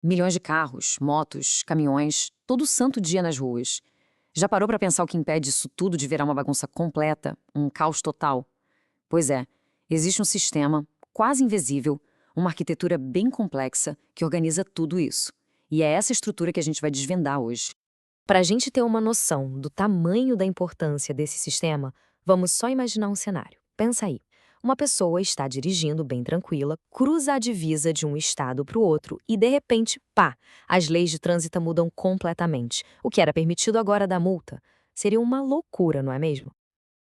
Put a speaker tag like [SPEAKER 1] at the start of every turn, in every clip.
[SPEAKER 1] Milhões de carros, motos, caminhões, todo santo dia nas ruas. Já parou para pensar o que impede isso tudo de virar uma bagunça completa, um caos total? Pois é, existe um sistema, quase invisível, uma arquitetura bem complexa que organiza tudo isso. E é essa estrutura que a gente vai desvendar hoje.
[SPEAKER 2] Para a gente ter uma noção do tamanho da importância desse sistema, vamos só imaginar um cenário. Pensa aí. Uma pessoa está dirigindo bem tranquila, cruza a divisa de um estado para o outro e, de repente, pá, as leis de trânsito mudam completamente. O que era permitido agora dá multa. Seria uma loucura, não é mesmo?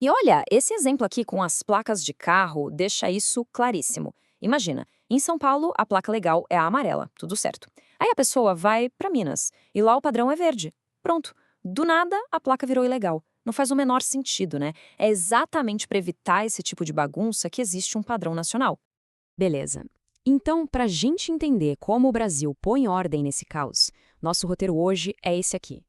[SPEAKER 1] E olha, esse exemplo aqui com as placas de carro deixa isso claríssimo. Imagina, em São Paulo a placa legal é a amarela, tudo certo. Aí a pessoa vai para Minas e lá o padrão é verde. Pronto. Do nada a placa virou ilegal. Não faz o menor sentido, né? É exatamente para evitar esse tipo de bagunça que existe um padrão nacional.
[SPEAKER 3] Beleza. Então, para a gente entender como o Brasil põe ordem nesse caos, nosso roteiro hoje é esse aqui.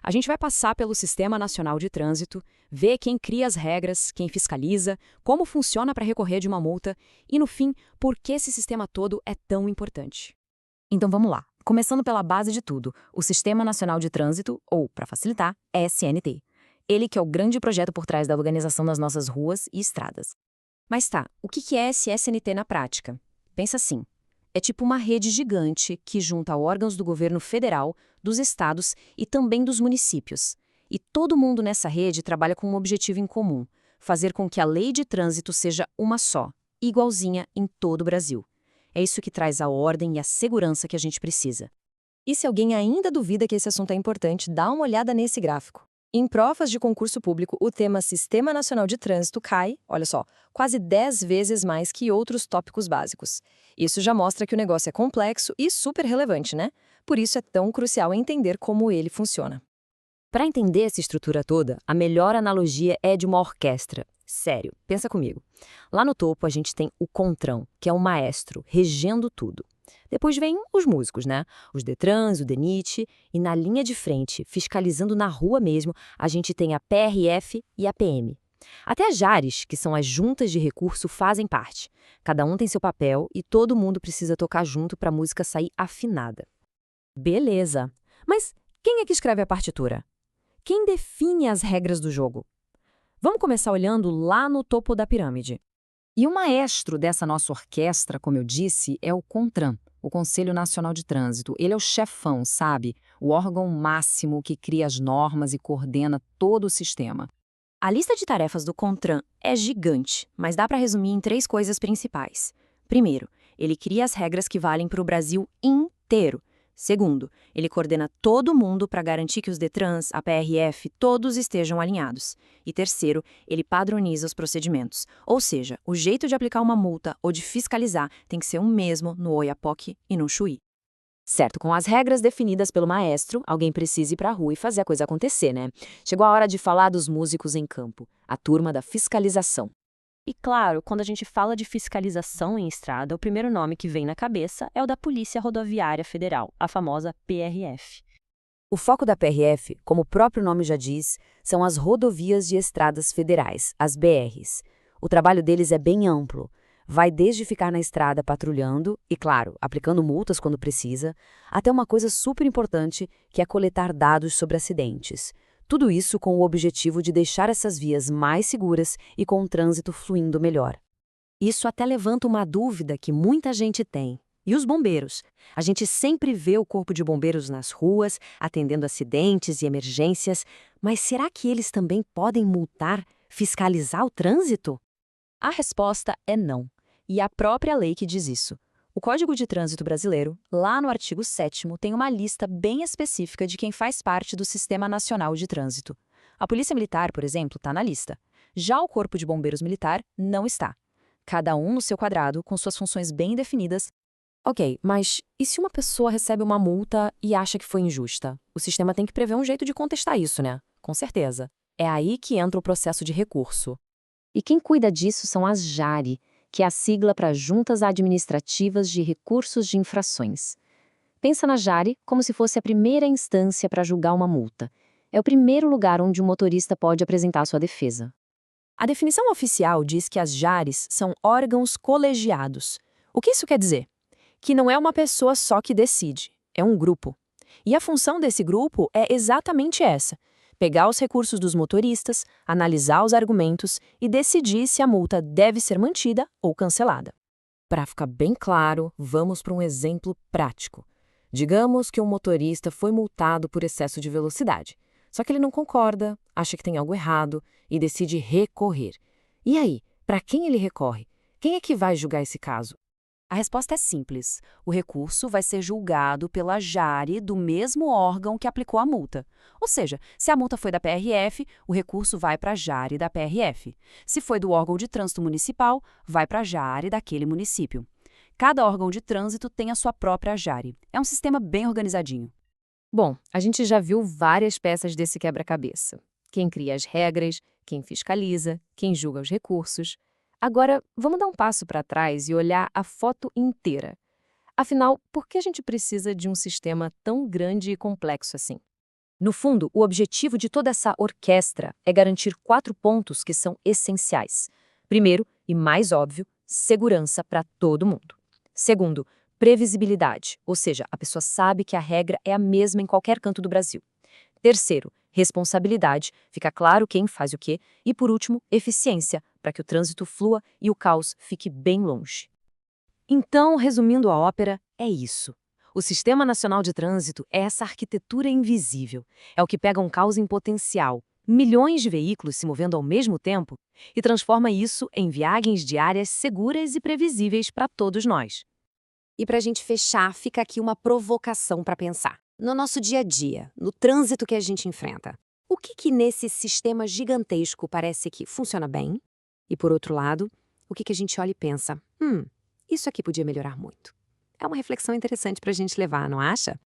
[SPEAKER 3] A gente vai passar pelo Sistema Nacional de Trânsito, ver quem cria as regras, quem fiscaliza, como funciona para recorrer de uma multa e, no fim, por que esse sistema todo é tão importante.
[SPEAKER 1] Então vamos lá. Começando pela base de tudo, o Sistema Nacional de Trânsito, ou, para facilitar, SNT. Ele que é o grande projeto por trás da organização das nossas ruas e estradas. Mas tá, o que é esse SNT na prática? Pensa assim, é tipo uma rede gigante que junta órgãos do governo federal, dos estados e também dos municípios. E todo mundo nessa rede trabalha com um objetivo em comum, fazer com que a lei de trânsito seja uma só, igualzinha em todo o Brasil. É isso que traz a ordem e a segurança que a gente precisa.
[SPEAKER 2] E se alguém ainda duvida que esse assunto é importante, dá uma olhada nesse gráfico. Em provas de concurso público, o tema Sistema Nacional de Trânsito cai, olha só, quase 10 vezes mais que outros tópicos básicos. Isso já mostra que o negócio é complexo e super relevante, né? Por isso é tão crucial entender como ele funciona.
[SPEAKER 3] Para entender essa estrutura toda, a melhor analogia é de uma orquestra. Sério, pensa comigo. Lá no topo a gente tem o contrão, que é o maestro, regendo tudo. Depois vem os músicos, né? Os Detrans, o DENIT, e na linha de frente, fiscalizando na rua mesmo, a gente tem a PRF e a PM. Até as JARes, que são as juntas de recurso, fazem parte. Cada um tem seu papel e todo mundo precisa tocar junto para a música sair afinada. Beleza. Mas quem é que escreve a partitura? Quem define as regras do jogo? Vamos começar olhando lá no topo da pirâmide. E o maestro dessa nossa orquestra, como eu disse, é o CONTRAN, o Conselho Nacional de Trânsito. Ele é o chefão, sabe? O órgão máximo que cria as normas e coordena todo o sistema. A lista de tarefas do CONTRAN é gigante, mas dá para resumir em 3 coisas principais. Primeiro, ele cria as regras que valem para o Brasil inteiro. Segundo, ele coordena todo mundo para garantir que os Detrans, a PRF, todos estejam alinhados. E terceiro, ele padroniza os procedimentos. Ou seja, o jeito de aplicar uma multa ou de fiscalizar tem que ser o mesmo no Oiapoque e no Chuí. Certo, com as regras definidas pelo maestro, alguém precisa ir para a rua e fazer a coisa acontecer, né? Chegou a hora de falar dos músicos em campo, a turma da fiscalização.
[SPEAKER 4] E claro, quando a gente fala de fiscalização em estrada, o primeiro nome que vem na cabeça é o da Polícia Rodoviária Federal, a famosa PRF.
[SPEAKER 3] O foco da PRF, como o próprio nome já diz, são as rodovias de estradas federais, as BRs. O trabalho deles é bem amplo. Vai desde ficar na estrada patrulhando e, claro, aplicando multas quando precisa, até uma coisa super importante que é coletar dados sobre acidentes. Tudo isso com o objetivo de deixar essas vias mais seguras e com o trânsito fluindo melhor. Isso até levanta uma dúvida que muita gente tem. E os bombeiros? A gente sempre vê o corpo de bombeiros nas ruas, atendendo acidentes e emergências, mas será que eles também podem multar, fiscalizar o trânsito?
[SPEAKER 4] A resposta é não. E a própria lei que diz isso. O Código de Trânsito Brasileiro, lá no artigo 7º, tem uma lista bem específica de quem faz parte do Sistema Nacional de Trânsito. A Polícia Militar, por exemplo, está na lista. Já o Corpo de Bombeiros Militar não está. Cada um no seu quadrado, com suas funções bem definidas.
[SPEAKER 3] Ok, mas e se uma pessoa recebe uma multa e acha que foi injusta? O sistema tem que prever um jeito de contestar isso, né? Com certeza. É aí que entra o processo de recurso.
[SPEAKER 2] E quem cuida disso são as JARe, que é a sigla para Juntas Administrativas de Recursos de Infrações. Pensa na JARe como se fosse a primeira instância para julgar uma multa. É o primeiro lugar onde o motorista pode apresentar sua defesa.
[SPEAKER 4] A definição oficial diz que as JARes são órgãos colegiados. O que isso quer dizer? Que não é uma pessoa só que decide. é um grupo. E a função desse grupo é exatamente essa: pegar os recursos dos motoristas, analisar os argumentos e decidir se a multa deve ser mantida ou cancelada.
[SPEAKER 3] Para ficar bem claro, vamos para um exemplo prático. Digamos que um motorista foi multado por excesso de velocidade. Só que ele não concorda, acha que tem algo errado e decide recorrer. E aí, para quem ele recorre? Quem é que vai julgar esse caso?
[SPEAKER 4] A resposta é simples. O recurso vai ser julgado pela JARE do mesmo órgão que aplicou a multa. Ou seja, se a multa foi da PRF, o recurso vai para a JARE da PRF. Se foi do órgão de trânsito municipal, vai para a JARE daquele município. Cada órgão de trânsito tem a sua própria JARE. É um sistema bem organizadinho.
[SPEAKER 2] Bom, a gente já viu várias peças desse quebra-cabeça. Quem cria as regras, quem fiscaliza, quem julga os recursos. Agora, vamos dar um passo para trás e olhar a foto inteira. Afinal, por que a gente precisa de um sistema tão grande e complexo assim?
[SPEAKER 3] No fundo, o objetivo de toda essa orquestra é garantir 4 pontos que são essenciais. Primeiro, e mais óbvio, segurança para todo mundo. Segundo, previsibilidade, ou seja, a pessoa sabe que a regra é a mesma em qualquer canto do Brasil. Terceiro, responsabilidade, fica claro quem faz o quê. E por último, eficiência, para que o trânsito flua e o caos fique bem longe. Então, resumindo a ópera, é isso. O Sistema Nacional de Trânsito é essa arquitetura invisível. É o que pega um caos em potencial, milhões de veículos se movendo ao mesmo tempo, e transforma isso em viagens diárias seguras e previsíveis para todos nós.
[SPEAKER 5] E para a gente fechar, fica aqui uma provocação para pensar. No nosso dia a dia, no trânsito que a gente enfrenta, o que nesse sistema gigantesco parece que funciona bem? E por outro lado, o que a gente olha e pensa, isso aqui podia melhorar muito. É uma reflexão interessante para a gente levar, não acha?